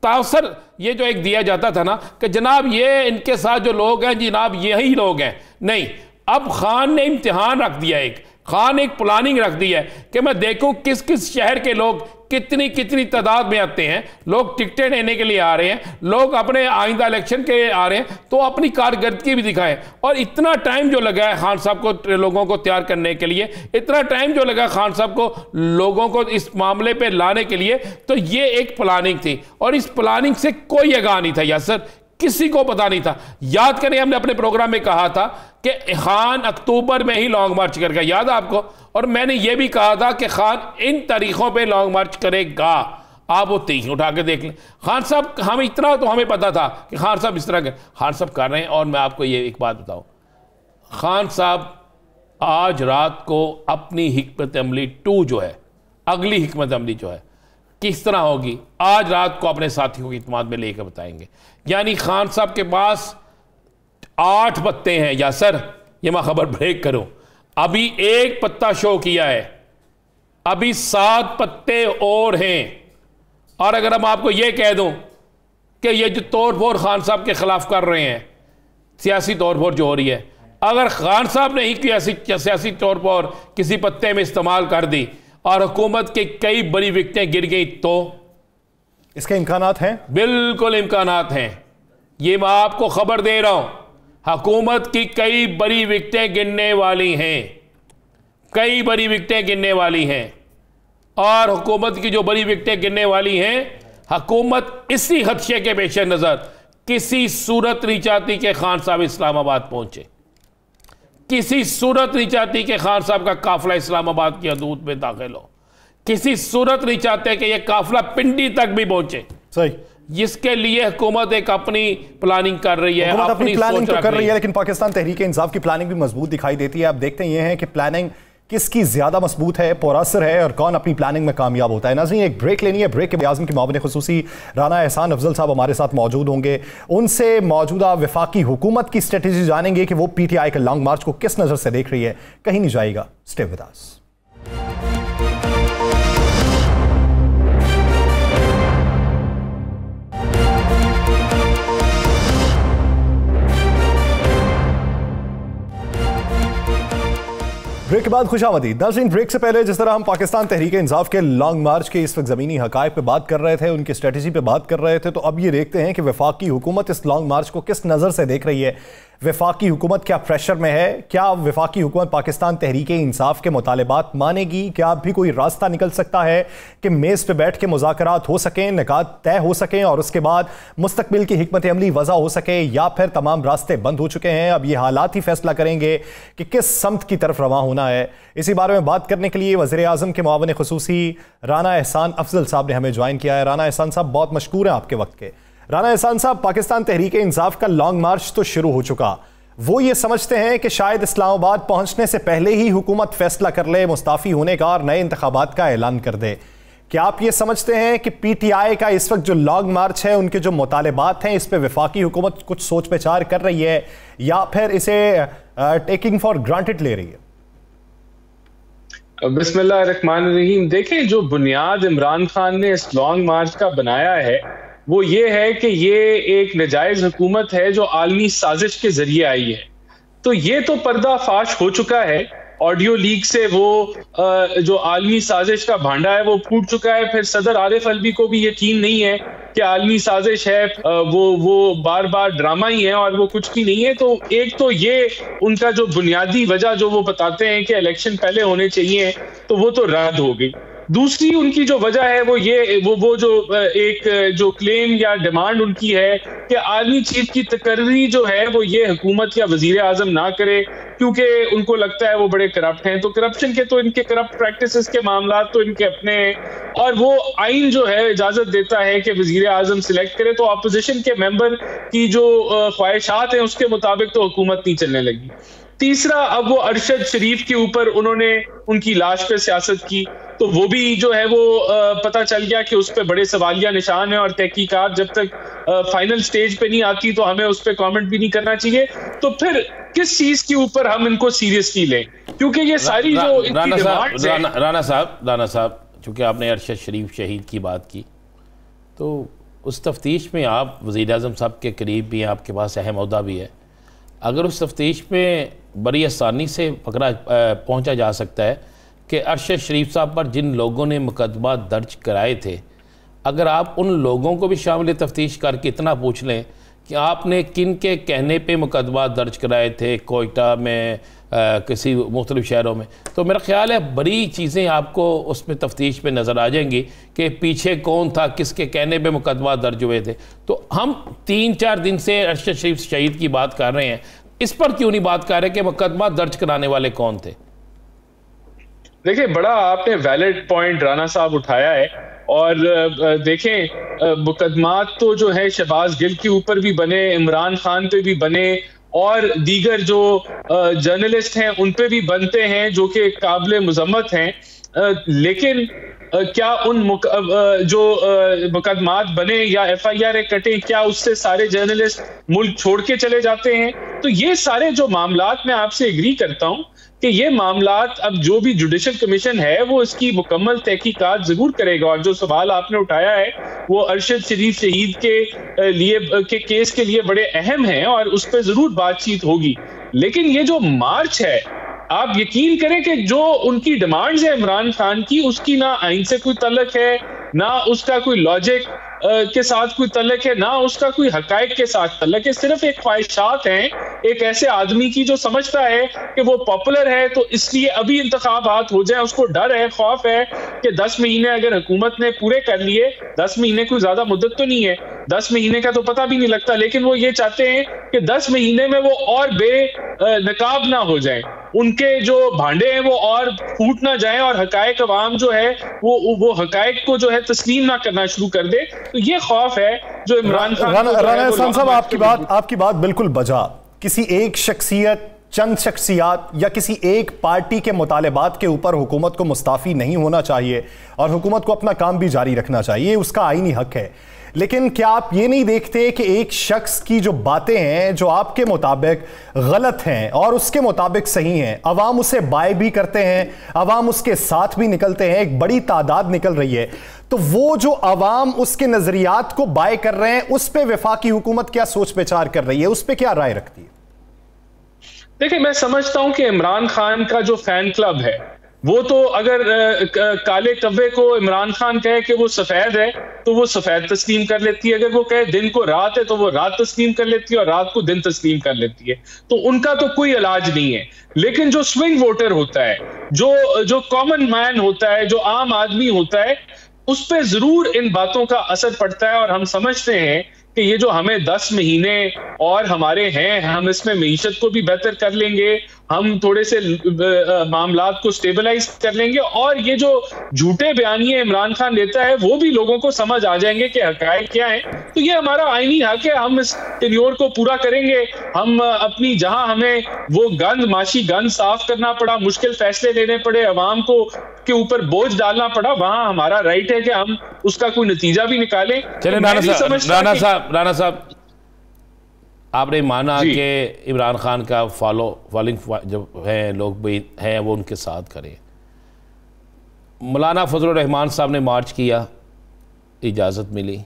तासर ये जो एक दिया जाता था ना कि जनाब ये इनके साथ जो लोग हैं जनाब यही लोग हैं, नहीं, अब खान ने इम्तिहान रख दिया, एक खान एक प्लानिंग रख दी है कि मैं देखूं किस किस शहर के लोग कितनी तादाद में आते हैं। लोग टिकटें लेने के लिए आ रहे हैं, लोग अपने आइंदा इलेक्शन के लिए आ रहे हैं, तो अपनी कारकर्दगी भी दिखाएं। और इतना टाइम जो लगा है खान साहब को लोगों को तैयार करने के लिए, इतना टाइम जो लगा खान साहब को लोगों को इस मामले पे लाने के लिए, तो ये एक प्लानिंग थी और इस प्लानिंग से कोई आगाह नहीं था यासर, किसी को पता नहीं था। याद करें हमने अपने प्रोग्राम में कहा था कि खान अक्टूबर में ही लॉन्ग मार्च करेगा, याद है आपको? और मैंने यह भी कहा था कि खान इन तारीखों पे लॉन्ग मार्च करेगा। आप वो तारीख उठा के देख लें। खान साहब हम इतना तो हमें पता था कि खान साहब इस तरह के खान साहब कर रहे हैं। और मैं आपको ये एक बात बताऊं, खान साहब आज रात को अपनी हिकमत अमली 2 जो है, अगली हिकमत अमली जो है किस तरह होगी, आज रात को अपने साथियों की इत्मीनान में लेकर बताएंगे। यानी खान साहब के पास 8 पत्ते हैं यासर, ये मैं खबर ब्रेक करूं, अभी 1 पत्ता शो किया है, अभी 7 पत्ते और हैं। और अगर हम आपको यह कह दूं कि ये जो तोड़ फोड़ खान साहब के खिलाफ कर रहे हैं, सियासी तोड़ फोड़ जो हो रही है, अगर खान साहब ने ही कोई ऐसी सियासी तौर पर किसी पत्ते में इस्तेमाल कर दी और हुकूमत की कई बड़ी विकटें गिर गई तो इसके इम्कानात हैं, बिल्कुल इम्कानात हैं। ये मैं आपको खबर दे रहा हूं, हुकूमत की कई बड़ी विकटें गिरने वाली हैं, कई बड़ी विकटें गिरने वाली हैं। और हुकूमत की जो बड़ी विकटें गिरने वाली हैं, हुकूमत इसी खदशे के पेश नज़र किसी सूरत नहीं चाहती कि खान साहब इस्लामाबाद पहुंचे, किसी सूरत नहीं चाहती कि खान साहब का काफिला इस्लामाबाद की हदूद में दाखिल हो, किसी सूरत नहीं चाहते कि यह काफिला पिंडी तक भी पहुंचे। सही, जिसके लिए हुकूमत एक अपनी प्लानिंग कर रही है, अपनी प्लानिंग तो कर रही है, लेकिन पाकिस्तान तहरीक इंसाफ की प्लानिंग भी मजबूत दिखाई देती है। आप देखते हैं ये है कि प्लानिंग किसकी ज्यादा मजबूत है, पुरअसर है, और कौन अपनी प्लानिंग में कामयाब होता है। नाज़रीन, एक ब्रेक लेनी है। ब्रेक के आज़म के मामले खुसूसी राना एहसान अफजल साहब हमारे साथ मौजूद होंगे। उनसे मौजूदा वफाकी हुकूमत की स्ट्रेटेजी जानेंगे कि वो PTI के लॉन्ग मार्च को किस नज़र से देख रही है। कहीं नहीं जाएगा, स्टे विद अस। ब्रेक के बाद खुशामदीद। नाज़रीन, ब्रेक से पहले जिस तरह हम पाकिस्तान तहरीक इंसाफ के लॉन्ग मार्च के इस वक्त ज़मीनी हक़ाइक़ पे बात कर रहे थे, उनकी स्ट्रेटजी पे बात कर रहे थे, तो अब ये देखते हैं कि वफाकी हुकूमत इस लॉन्ग मार्च को किस नज़र से देख रही है। वफाकी हुकूमत क्या प्रेशर में है? क्या वफाकी हुकूमत पाकिस्तान तहरीक इंसाफ के मुतालबात मानेगी? क्या अब भी कोई रास्ता निकल सकता है कि मेज़ पे बैठ के मुज़ाकरात हो सकें, निकात तय हो सकें और उसके बाद मुस्तकबिल की हिकमत अमली वज़ा हो सके, या फिर तमाम रास्ते बंद हो चुके हैं? अब ये हालात ही फैसला करेंगे कि किस समत की तरफ रवां होना है। इसी बारे में बात करने के लिए वज़ीर आज़म के मुआविन खुसूसी राना एहसान अफजल साहब ने हमें ज्वाइन किया है। राना एहसान साहब, बहुत मशकूर हैं आपके वक्त के। राना एहसान साहब, पाकिस्तान तहरीक इंसाफ का लॉन्ग मार्च तो शुरू हो चुका, वो ये समझते हैं कि शायद इस्लामाबाद पहुंचने से पहले ही हुकूमत फैसला कर ले मुस्ताफ़ी होने का और नए इंतखाबात का ऐलान कर दे। क्या आप ये समझते हैं कि PTI का इस वक्त जो लॉन्ग मार्च है, उनके जो मुतालबात हैं, इस पर वफाकी हुकूमत कुछ सोच विचार कर रही है या फिर इसे टेकिंग फॉर ग्रांटेड ले रही है? बिस्मिल्लाहिर्रहमानिर्रहीम। देखें, जो बुनियाद इमरान खान ने इस लॉन्ग मार्च का बनाया है वो ये है कि ये एक नाजायज हुकूमत है जो आलमी साजिश के जरिए आई है। तो ये तो पर्दाफाश हो चुका है, ऑडियो लीक से वो जो आलमी साजिश का भांडा है वो फूट चुका है। फिर सदर आरिफ अलवी को भी यकीन नहीं है कि आलमी साजिश है, वो बार बार ड्रामा ही है और वो कुछ भी नहीं है। तो एक तो ये उनका जो बुनियादी वजह जो वो बताते हैं कि इलेक्शन पहले होने चाहिए, तो वो तो रद्द हो गई। दूसरी उनकी जो वजह है वो ये वो जो एक जो क्लेम या डिमांड उनकी है कि आर्मी चीफ की तकर्री जो है वो ये हुकूमत या वजीर आजम ना करे, क्योंकि उनको लगता है वो बड़े करप्ट हैं। तो करप्शन के तो इनके करप्ट प्रैक्टिसेस के मामला तो इनके अपने हैं, और वो आइन जो है इजाजत देता है कि वजीर आजम सिलेक्ट करे। तो अपोजिशन के मेंबर की जो ख्वाहिशात हैं उसके मुताबिक तो हुकूमत नहीं चलने लगी। तीसरा, अब वो अरशद शरीफ के ऊपर उन्होंने उनकी लाश पे सियासत की, तो वो भी जो है वो पता चल गया कि उस पर बड़े सवालिया निशान है, और तहकीकात जब तक फाइनल स्टेज पे नहीं आती तो हमें उस पर कमेंट भी नहीं करना चाहिए। तो फिर किस चीज के ऊपर हम इनको सीरियसली लें, क्योंकि ये सारी जो इनकी डिमांड्स हैं। राना साहब, चूंकि आपने अरशद शरीफ शहीद की बात की, तो उस तफ्तीश में आप वज़ीर आज़म साहब के करीब भी हैं, आपके पास अहम ओहदा भी है। अगर उस तफ्तीश में बड़ी आसानी से पहुंचा जा सकता है कि अरशद शरीफ साहब पर जिन लोगों ने मुकदमा दर्ज कराए थे, अगर आप उन लोगों को भी शामिल तफ्तीश करके इतना पूछ लें कि आपने किन के कहने पे मुकदमा दर्ज कराए थे कोयटा में, किसी मुख्तलिफ शहरों में, तो मेरा ख्याल है बड़ी चीज़ें आपको उसमें तफ्तीश में नज़र आ जाएंगी कि पीछे कौन था, किसके कहने पे मुकदमा दर्ज हुए थे। तो हम 3-4 दिन से अरशद शरीफ शहीद की बात कर रहे हैं, इस पर क्यों नहीं बात कर रहे कि मुकदमा दर्ज कराने वाले कौन थे? देखिए, बड़ा आपने वैलिड पॉइंट राना साहब उठाया है, और देखें मुकदमात तो जो है शहबाज गिल के ऊपर भी बने, इमरान खान पे भी बने, और दीगर जो जर्नलिस्ट हैं उन पे भी बनते हैं जो कि काबिल मुजम्मत हैं। लेकिन क्या उन जो मुकदमात बने या FIR कटे, क्या उससे सारे जर्नलिस्ट मुल्क छोड़ के चले जाते हैं? तो ये सारे जो मामलात मैं आपसे एग्री करता हूं कि ये मामलात अब जो भी जुडिशल कमीशन है वो इसकी मुकम्मल तहकीकात जरूर करेगा, और जो सवाल आपने उठाया है वो अरशद शरीफ शहीद के लिए के केस के लिए बड़े अहम हैं और उस पर जरूर बातचीत होगी। लेकिन ये जो मार्च है, आप यकीन करें कि जो उनकी डिमांड्स है इमरान खान की, उसकी ना आइन से कोई तल्लक है, ना उसका कोई लॉजिक के साथ कोई तल्लक है, ना उसका कोई हकायक के साथ तल्लक है। सिर्फ एक ख्वाहिशात हैं एक ऐसे आदमी की जो समझता है कि वो पॉपुलर है तो इसलिए अभी इंतखाबात हो जाए, उसको डर है, खौफ है कि 10 महीने अगर हुकूमत ने पूरे कर लिए, 10 महीने कोई ज्यादा मुद्दत तो नहीं है, 10 महीने का तो पता भी नहीं लगता, लेकिन वो ये चाहते हैं कि 10 महीने में वो और बेनकाब ना हो जाए, उनके जो भांडे हैं वो और फूट ना जाएं और हकायक अवाम जो है वो हकायक को जो है तस्लीम ना करना शुरू कर दे। तो ये खौफ है जो इमरान खान राना एहसान साहब, आपकी बात बिल्कुल बजा। किसी एक शख्सियत, चंद शख्सियात या किसी एक पार्टी के मुतालबात के ऊपर हुकूमत को मुस्ताफ़ी नहीं होना चाहिए और हुकूमत को अपना काम भी जारी रखना चाहिए, उसका आईनी हक है। लेकिन क्या आप ये नहीं देखते कि एक शख्स की जो बातें हैं जो आपके मुताबिक गलत हैं और उसके मुताबिक सही हैं, अवाम उसे बाय भी करते हैं, अवाम उसके साथ भी निकलते हैं, एक बड़ी तादाद निकल रही है, तो वो जो अवाम उसके नजरियात को बाय कर रहे हैं उस पर वफाकी हुकूमत क्या सोच विचार कर रही है, उस पर क्या राय रखती है? देखिए, मैं समझता हूं कि इमरान खान का जो फैन क्लब है वो तो अगर काले कव्वे को इमरान खान कहे कि वो सफेद है तो वो सफेद तस्लीम कर लेती है, अगर वो कहे दिन को रात है तो वो रात तस्लीम कर लेती है और रात को दिन तस्लीम कर लेती है, तो उनका तो कोई इलाज नहीं है। लेकिन जो स्विंग वोटर होता है, जो कॉमन मैन होता है, जो आम आदमी होता है, उस पर जरूर इन बातों का असर पड़ता है। और हम समझते हैं कि ये जो हमें 10 महीने और हमारे हैं, हम इसमें मईशत को भी बेहतर कर लेंगे, हम थोड़े से मामलात को स्टेबलाइज कर लेंगे, और ये जो झूठे बयानिए इमरान खान देता है वो भी लोगों को समझ आ जाएंगे कि हकायक क्या है। तो ये हमारा आईनी हक है, हम इस टेन्योर को पूरा करेंगे। हम अपनी, जहां हमें वो माशी गंद साफ करना पड़ा, मुश्किल फैसले लेने पड़े, अवाम को के ऊपर बोझ डालना पड़ा, वहां हमारा राइट है कि हम उसका कोई नतीजा भी निकालें। चलिए राना साहब, आपने माना कि इमरान खान का फॉलोइंग जो है लोग भी हैं वो उनके साथ करें। मौलाना फजलुर रहमान साहब ने मार्च किया, इजाज़त मिली,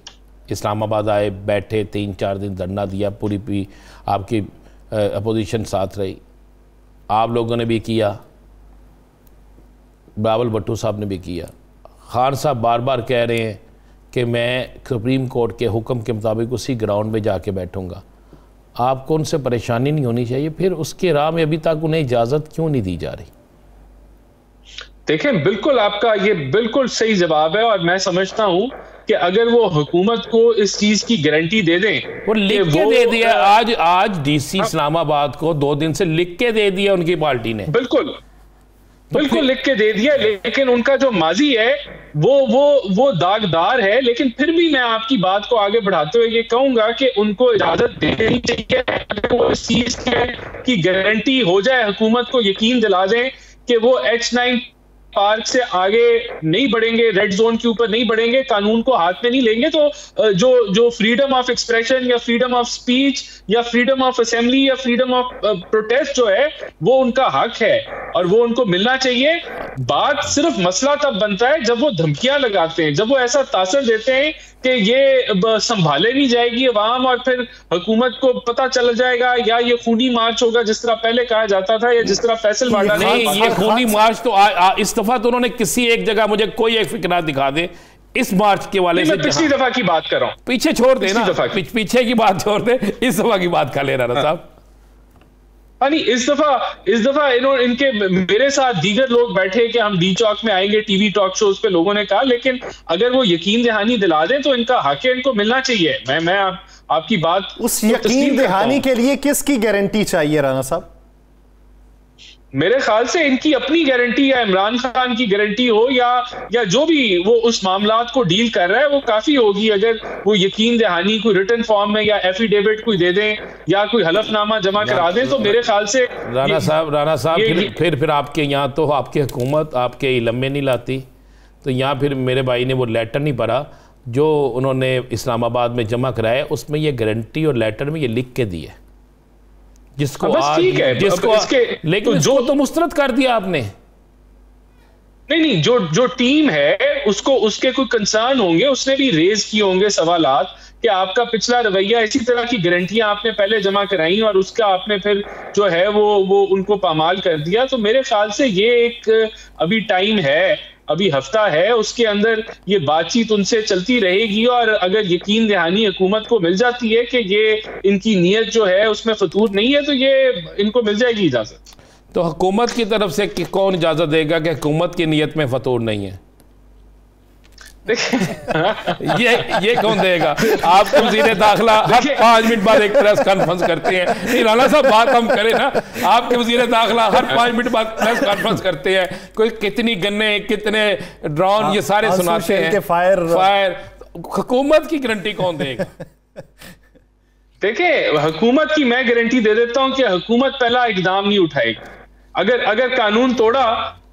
इस्लामाबाद आए, बैठे, 3-4 दिन धरना दिया, पूरी आपकी अपोजिशन साथ रही, आप लोगों ने भी किया, बिलावल भुट्टो साहब ने भी किया। खान साहब बार बार कह रहे हैं कि मैं सुप्रीम कोर्ट के हुक्म के मुताबिक उसी ग्राउंड में जाके बैठूंगा। आपको उनसे परेशानी नहीं होनी चाहिए, फिर उसके राह में अभी तक उन्हें इजाज़त क्यों नहीं दी जा रही? देखें, बिल्कुल आपका ये बिल्कुल सही जवाब है, और मैं समझता हूं कि अगर वो हुकूमत को इस चीज की गारंटी दे दें, वो लिख के दे दिया, आज डीसी इस्लामाबाद को 2 दिन से लिख के दे दिया उनकी पार्टी ने, बिल्कुल लिख के दे दिया, लेकिन उनका जो माजी है वो दागदार है। लेकिन फिर भी मैं आपकी बात को आगे बढ़ाते हुए ये कहूंगा कि उनको इजाजत देनी चाहिए। अगर वो इस चीज की गारंटी हो जाए, हुकूमत को यकीन दिला दें कि वो H9 पार्क से आगे नहीं बढ़ेंगे, रेड जोन के ऊपर नहीं बढ़ेंगे, कानून को हाथ में नहीं लेंगे, तो जो फ्रीडम ऑफ एक्सप्रेशन या फ्रीडम ऑफ स्पीच या फ्रीडम ऑफ असेंबली या फ्रीडम ऑफ प्रोटेस्ट जो है वो उनका हक है और वो उनको मिलना चाहिए। बात सिर्फ मसला तब बनता है जब वो धमकियां लगाते हैं, जब वो ऐसा तासर देते हैं कि ये संभाले नहीं जाएगी अवाम और फिर हुकूमत को पता चल जाएगा, या ये खूनी मार्च होगा जिस तरह पहले कहा जाता था, या जिस तरह फैसल वाडा नहीं, ये खूनी मार्च तो इस दफा तो उन्होंने किसी एक जगह मुझे कोई एक फिक्रा दिखा दे इस मार्च के वाले से। पिछली दफा की बात कर रहा हूं, पीछे छोड़ दे ना, पीछे की बात छोड़ दे, इस दफा की बात कर ले राना साहब। इस दफा इनके मेरे साथ दीगर लोग बैठे कि हम डी चौक में आएंगे, टीवी टॉक शोज पे लोगों ने कहा, लेकिन अगर वो यकीन दहानी दिला दें तो इनका हक है, इनको मिलना चाहिए। मैं आपकी बात, उस यकीन दहानी के लिए किसकी गारंटी चाहिए राना साहब? मेरे ख्याल से इनकी अपनी गारंटी या इमरान खान की गारंटी हो या जो भी वो उस मामलात को डील कर रहा है वो काफी होगी। अगर वो यकीन दहानी कोई रिटन फॉर्म में या एफिडेविट कोई दे दें या कोई हलफनामा जमा करा दें तो मेरे ख्याल से राना साहब फिर आपके यहाँ तो आपकी हुकूमत आपके इल्म में नहीं लाती, तो यहाँ फिर मेरे भाई ने वो लेटर नहीं पढ़ा जो उन्होंने इस्लामाबाद में जमा कराया, उसमें ये गारंटी और लेटर में ये लिख के दी है, जिसको बस ठीक है, जिसको लेकिन जो तो मुस्तरद कर दिया आपने। नहीं, जो टीम है उसको उसके कोई कंसर्न होंगे, उसने भी रेज किए होंगे सवालात कि आपका पिछला रवैया, इसी तरह की गारंटियां आपने पहले जमा कराई और उसका आपने फिर जो है वो उनको पामाल कर दिया। तो मेरे ख्याल से ये एक अभी टाइम है, अभी हफ्ता है, उसके अंदर ये बातचीत उनसे चलती रहेगी और अगर यकीन दहानी हुकूमत को मिल जाती है कि ये इनकी नीयत जो है उसमें फतूर नहीं है तो ये इनको मिल जाएगी इजाजत। तो हुकूमत की तरफ से कौन इजाजत देगा कि हुकूमत की नीयत में फतूर नहीं है? ये कौन देगा? आपके वज़ीर दाखिला हर 5 मिनट बाद एक प्रेस कॉन्फ्रेंस करते हैं। नहीं राना साहब, बात हम करें ना, आपके वज़ीर दाखिला हर 5 मिनट बाद प्रेस कॉन्फ्रेंस करते हैं, कोई कितनी गन्ने कितने ड्रोन ये सारे सुनाते हैं, फायर। हुकूमत की गारंटी कौन देगा? देखिए, हुकूमत की मैं गारंटी दे देता हूं कि हुकूमत पहला इकदाम नहीं उठाएगी। अगर कानून तोड़ा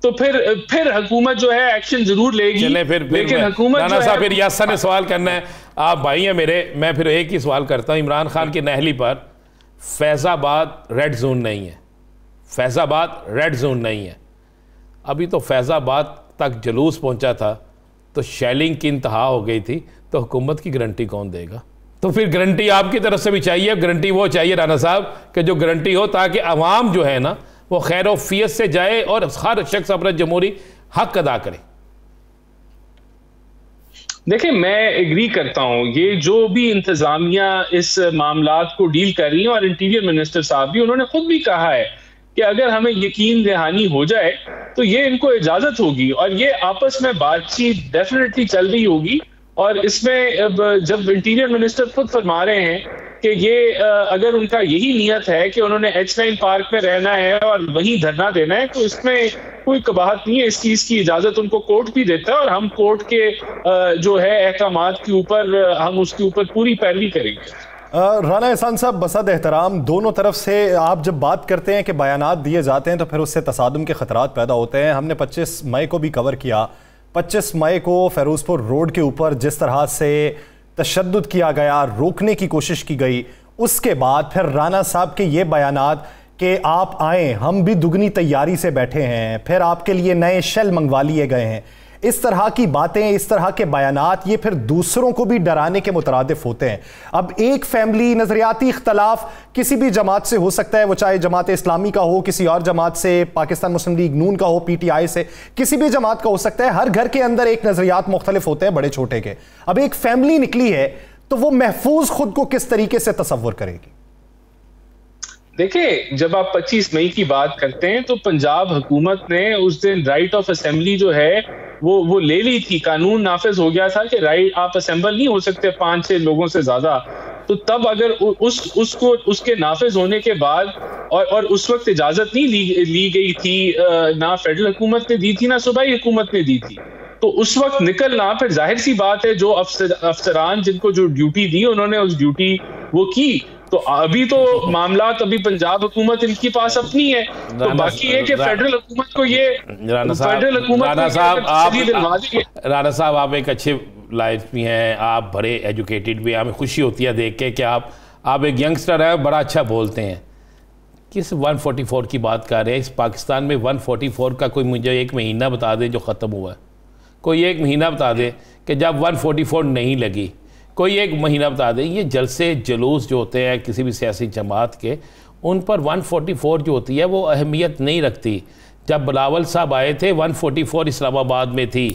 तो फिर हुकूमत जो है एक्शन जरूर लेगी। लेकिन हुकूमत राना साहब, फिर यासर ने सवाल करना है, आप भाई हैं मेरे, मैं फिर एक ही सवाल करता हूं। इमरान खान की नहली पर फैज़ाबाद रेड जोन नहीं है, फैज़ाबाद रेड जोन नहीं है। अभी तो फैज़ाबाद तक जुलूस पहुंचा था तो शेलिंग की इंतहा हो गई थी, तो हुकूमत की गारंटी कौन देगा? तो फिर गारंटी आपकी तरफ से भी चाहिए। गारंटी वो चाहिए राना साहब कि जो गारंटी हो ताकि अवाम जो है ना वो खैर वफियत से जाए और हर शख्स अपना जमहूरी हक अदा करे। देखिए, मैं एग्री करता हूं, ये जो भी इंतजामिया इस मामलात को डील कर रही है और इंटीरियर मिनिस्टर साहब भी, उन्होंने खुद भी कहा है कि अगर हमें यकीन दहानी हो जाए तो ये इनको इजाजत होगी और ये आपस में बातचीत डेफिनेटली चल रही होगी। और इसमें जब इंटीरियर मिनिस्टर खुद फरमा रहे हैं कि ये अगर उनका यही नियत है कि उन्होंने H9 पार्क में रहना है और वहीं धरना देना है, तो इसमें कोई कबाहत नहीं है। इस चीज की इजाजत उनको कोर्ट भी देता है और हम कोर्ट के जो है अहकामात के ऊपर हम उसके ऊपर पूरी पैरवी करेंगे। राना एहसान साहब, बसद एहतराम, दोनों तरफ से आप जब बात करते हैं कि बयानात दिए जाते हैं तो फिर उससे तसादुम के खतरात पैदा होते हैं। हमने 25 मई को भी कवर किया। 25 मई को फ़िरोज़पुर रोड के ऊपर जिस तरह से तशद्दुद किया गया, रोकने की कोशिश की गई, उसके बाद फिर राना साहब के ये बयानात कि आप आएँ, हम भी दुगनी तैयारी से बैठे हैं, फिर आपके लिए नए शेल मंगवा लिए गए हैं, इस तरह की बातें, इस तरह के बयानात, ये फिर दूसरों को भी डराने के मुतरादिफ होते हैं। अब एक फैमिली नज़रियाती इख्तलाफ किसी भी जमात से हो सकता है, वो चाहे जमात इस्लामी का हो, किसी और जमात से, पाकिस्तान मुस्लिम लीग नून का हो, PTI से, किसी भी जमात का हो सकता है। हर घर के अंदर एक नज़रियात मुख्तलिफ होते हैं, बड़े छोटे के। अब एक फैमिली निकली है तो वो महफूज खुद को किस तरीके से तसव्वुर करेगी? देखिए, जब आप 25 मई की बात करते हैं तो पंजाब हुकूमत ने उस दिन राइट ऑफ असेंबली जो है वो ले ली थी। कानून नाफिज हो गया था कि राइट आप असेंबल नहीं हो सकते 5-6 लोगों से ज्यादा। तो तब अगर उसको उसके नाफिज होने के बाद और उस वक्त इजाजत नहीं ली गई थी, ना फेडरल हुकूमत ने दी थी ना सूबाई हुकूमत ने दी थी, तो उस वक्त निकलना, फिर जाहिर सी बात है जो अफसरान जिनको जो ड्यूटी दी उन्होंने उस ड्यूटी वो की। तो अभी तो मामलात अभी पंजाब हुकूमत इनके पास अपनी है, तो बाकी है कि फेडरल हुकूमत को ये राना साहब आप एक अच्छे लाइफ भी हैं, आप बड़े एजुकेटेड भी हैं, हमें खुशी होती है देख के कि आप एक यंगस्टर है, बड़ा अच्छा बोलते हैं। किस 144 की बात कर रहे हैं? इस पाकिस्तान में 144 का कोई मुझे एक महीना बता दे जो ख़त्म हुआ है। कोई एक महीना बता दे कि जब 144 नहीं लगी, कोई एक महीना बता दे। ये जलसे जुलूस जो होते हैं किसी भी सियासी जमात के, उन पर 144 जो होती है वो अहमियत नहीं रखती। जब बिलावल साहब आए थे 144 इस्लामाबाद में थी,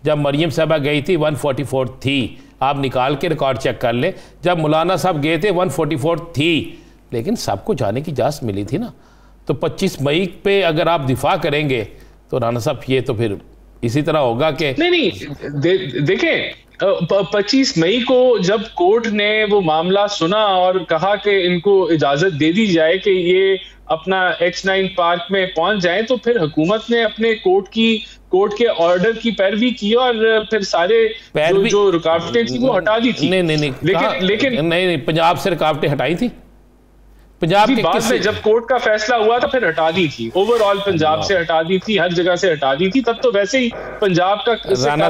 जब मरियम साहबा गई थी 144 थी, आप निकाल के रिकॉर्ड चेक कर लें। जब मौलाना साहब गए थे 144 थी, लेकिन सबको जाने की इजाज़त मिली थी ना। तो 25 मई पे अगर आप दिफा करेंगे तो राना साहब ये तो फिर इसी तरह होगा कि नहीं देखें, 25 मई को जब कोर्ट ने वो मामला सुना और कहा कि इनको इजाजत दे दी जाए कि ये अपना H9 पार्क में पहुंच जाएं, तो फिर हुकूमत ने अपने कोर्ट के ऑर्डर की पैरवी की और फिर सारे जो रुकावटें थी वो हटा दी थी। लेकिन नहीं, पंजाब से रुकावटें हटाई थी। पंजाब के बाद में जब कोर्ट का फैसला हुआ तो फिर हटा दी थी, ओवरऑल पंजाब से हटा दी थी, हर जगह से हटा दी थी। तब तो वैसे ही पंजाब का राना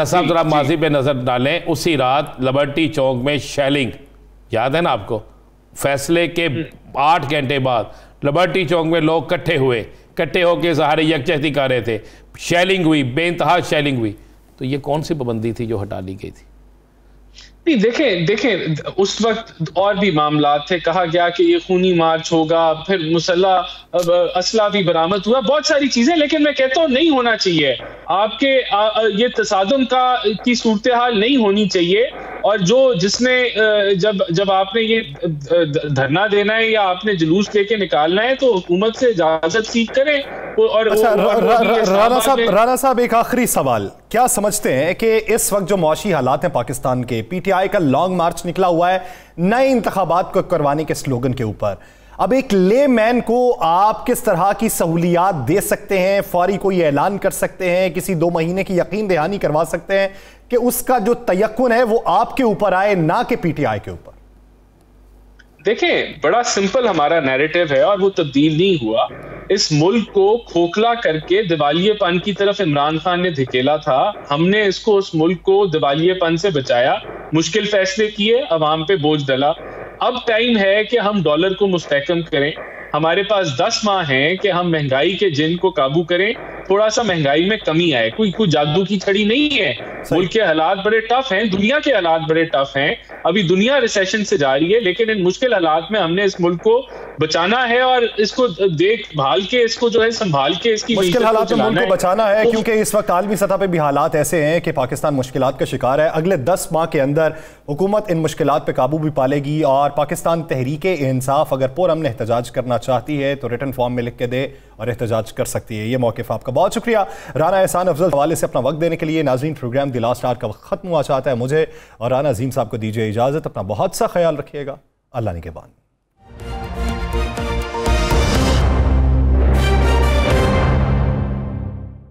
साहब जरा माजी पे नजर डालें। उसी रात लिबर्टी चौक में शेलिंग, याद है ना आपको? फैसले के 8 घंटे बाद लिबर्टी चौक में लोग इकट्ठे होकर सहारे यकजहती कर रहे थे, शेलिंग हुई, बेइंतहा शेलिंग हुई, तो ये कौन सी पाबंदी थी जो हटा ली गई थी? नहीं, देखें उस वक्त और भी मामला थे, कहा गया कि ये खूनी मार्च होगा, फिर मुसल्लह असला भी बरामद हुआ, बहुत सारी चीजें, लेकिन मैं कहता हूँ नहीं होना चाहिए आपके ये तसादुम की सूरत हाल नहीं होनी चाहिए। और जिसने जब आपने ये धरना देना है या आपने जुलूस लेके निकालना है तो हुकूमत से इजाजत सीख करें। और अच्छा, राना साहब एक आखिरी सवाल, क्या समझते हैं कि इस वक्त जो मौशी हालात हैं पाकिस्तान के, पीटीआई का लॉन्ग मार्च निकला हुआ है नए इंतखाबात को करवाने के स्लोगन के ऊपर, अब एक ले मैन को आप किस तरह की सहूलियात दे सकते हैं? फौरी कोई ऐलान कर सकते हैं, किसी 2 महीने की यकीन दहानी करवा सकते हैं कि उसका जो तयक्कुन है वो आपके ऊपर आए, ना कि पीटीआई के ऊपर? देखें, बड़ा सिंपल हमारा नैरेटिव है और वो तब्दील नहीं हुआ। इस मुल्क को खोखला करके दिवालियेपन की तरफ इमरान खान ने धकेला था, हमने उस मुल्क को दिवालियेपन से बचाया, मुश्किल फैसले किए, अवाम पे बोझ डाला। अब टाइम है कि हम डॉलर को मुस्तहकम करें। हमारे पास 10 माह हैं कि हम महंगाई के जिन को काबू करें, थोड़ा सा महंगाई में कमी आए। कोई जादू की छड़ी नहीं है, मुल्क के हालात बड़े टफ हैं, दुनिया के हालात बड़े टफ हैं, अभी दुनिया रिसेशन से जा रही है, लेकिन इन मुश्किल हालात में हमने इस मुल्क को बचाना है और इसको देखभाल के, इसको जो है संभाल के इसकी मुश्किल हालात में मुल्क को बचाना है, क्योंकि इस वक्त आलमी सतह पे भी हालात ऐसे हैं कि पाकिस्तान मुश्किलात का शिकार है। अगले 10 माह के अंदर हुकूमत इन मुश्किलात पे काबू भी पालेगी और पाकिस्तान तहरीक-ए-इंसाफ अगर पुरअमन एहतजाज करना चाहती है तो रिटन फॉर्म में लिख के दे और एहतजाज कर सकती है। ये मौक़िफ़ आपका बहुत शुक्रिया राना एहसान अफजल, हवाले से अपना वक्त देने के लिए। नाज़रीन, प्रोग्राम द लास्ट आवर का वक्त खत्म हुआ चाहता है, मुझे और राना अजीम साहब को दीजिए इजाज़त। अपना बहुत सा ख्याल रखिएगा। अल्लाह निगहबान।